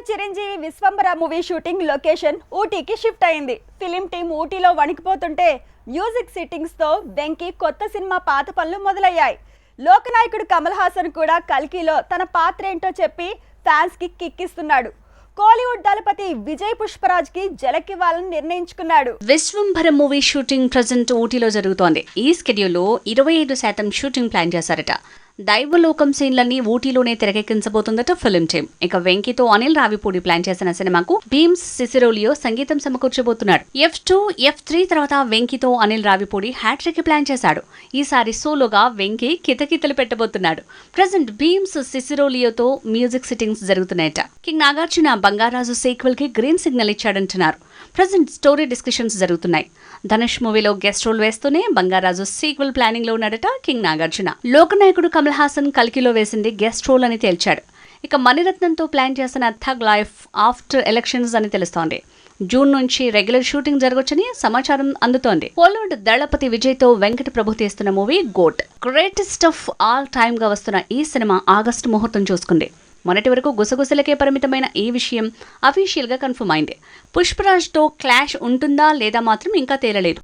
Chiranjeevi Vishwambhara movie shooting location ఊటీకి shift అయింది. Film team ఊటీలో వణికిపోతుంటే మ్యూజిక్ సిట్టింగ్స్ తో వెంకీ కొత్త సినిమా పాత పనులు మొదలయ్యాయి. లోకనాయకుడు కమల్ హాసన్ కూడా కల్కిలో తన పాత్ర ఏంటో చెప్పి ఫ్యాన్స్ కి కిక్కిస్తున్నాడు. కోలీవుడ్ దళపతి విజయ్ పుష్పరాజ్ కి జలకివ్వాలని నిర్ణయించుకున్నాడు. విశ్వంభర మూవీ షూటింగ్ ప్రజెంట్ ఊటీలో జరుగుతోంది. ఈ స్కెడ్యూల్లో 25% షూటింగ్ ప్లాన్ చేశారట. దైవలోకం సీన్లన్నీ ఊటీలోనే తెరకెక్కించబోతుందట ఫిలిం టీం. ఇక వెంకీతో అనిల్ రావిపూడి ప్లాన్ చేసిన సినిమాకు భీమ్స్ సిసిరోలియో సంగీతం సమకూర్చబోతున్నాడు. F2, F3 తర్వాత వెంకీతో అనిల్ రావిపూడి హ్యాట్రిక్ ప్లాన్ చేశాడు. ఈసారి సోలోగా వెంకీ కితకితలు పెట్టబోతున్నాడు. ప్రజెంట్ భీమ్స్ సిసిరోలియోతో మ్యూజిక్ సిట్టింగ్స్ జరుగుతున్నాయట. కింగ్ నాగార్జున బంగారాజు సీక్వెల్ కి గ్రీన్ సిగ్నల్ ఇచ్చాడంటున్నారు. ప్రజెంట్ స్టోరీ డిస్కషన్స్ జరుగుతున్నాయి. ధనుష్ మూవీలో గెస్ట్ రోల్ వేస్తూనే బంగారాజు సీక్వెల్ ప్లానింగ్ లో ఉన్నాడట కింగ్ నాగార్జున. లోకనాయకుడు కమల్ హాసన్ కల్కిలో వేసింది గెస్ట్ రోల్ అని తేల్చాడు. ఇక మణిరత్నంతో ప్లాన్ చేసిన థగ్ లైఫ్ ఆఫ్టర్ ఎలక్షన్స్ అని తెలుస్తోంది. జూన్ నుంచి రెగ్యులర్ షూటింగ్ జరగొచ్చని సమాచారం అందుతోంది. కోలీవుడ్ దళపతి విజయ్ తో వెంకట ప్రభు తీస్తున్న movie GOAT greatest of all time గా వస్తున్న ఈ సినిమా ఆగస్టు ముహూర్తం చూసుకుంది. మొన్నటి వరకు గుసగుసలకే పరిమితమైన ఈ విషయం అఫీషియల్ గా కన్ఫర్మ్ అయింది. పుష్పరాజ్ తో క్లాష్ ఉంటుందా లేదా మాత్రం ఇంకా తేలలేదు.